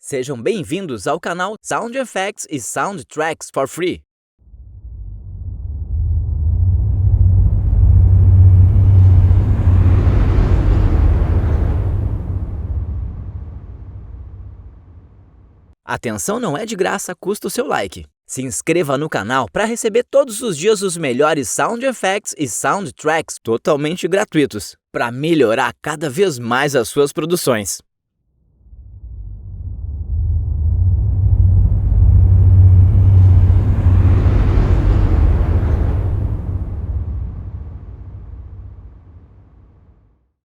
Sejam bem-vindos ao canal Sound Effects e Soundtracks for Free. Atenção, não é de graça, custa o seu like. Se inscreva no canal para receber todos os dias os melhores Sound Effects e Soundtracks totalmente gratuitos, para melhorar cada vez mais as suas produções.